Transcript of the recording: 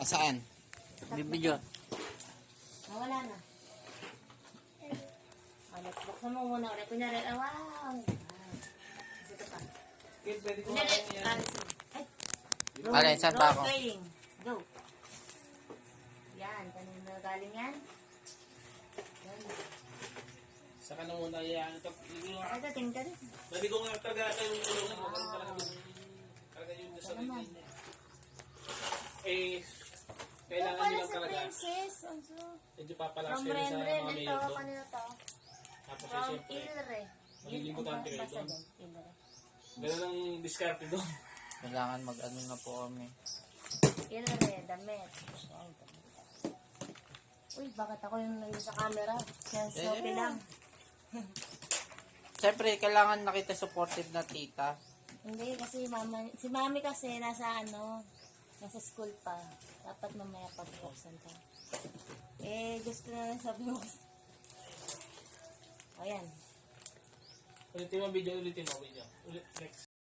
Saan? Bibidyo. Nawala na. Let's buksan mo muna ulit. Kunyari, wow! Ito pa. Kunyari, Alin, saan pa ako? playing. Go. Yan, kanina galing yan. Yan. Saka na muna yan. Ito, tingnan. Sabi ko nga talaga yung ulungan mo. Talaga yung nasa naman. niya. Eh, kailangan nyo lang talaga. Princess. Also, Medyo papalas from kayo sa Renren, mga ito, mayor doon. kanina to. Tapos eh, From siyempre, Ilre. malilibutante kayo Basta doon. doon, Ilre. Ganun ang diskarte doon. Kailangan mag-ano na po kami. Ilre, damit. Ay, damit. Uy, bakit ako yung nandun sa camera? Selfie lang. Siyempre, kailangan nakita supportive na tita. Hindi, kasi si mami kasi nasa nasa school pa. Dapat mamaya pagbuksan ka. Eh, gusto na lang sabi mo. O yan. Ulitin mo video, ulitin mo video. Ulit, next.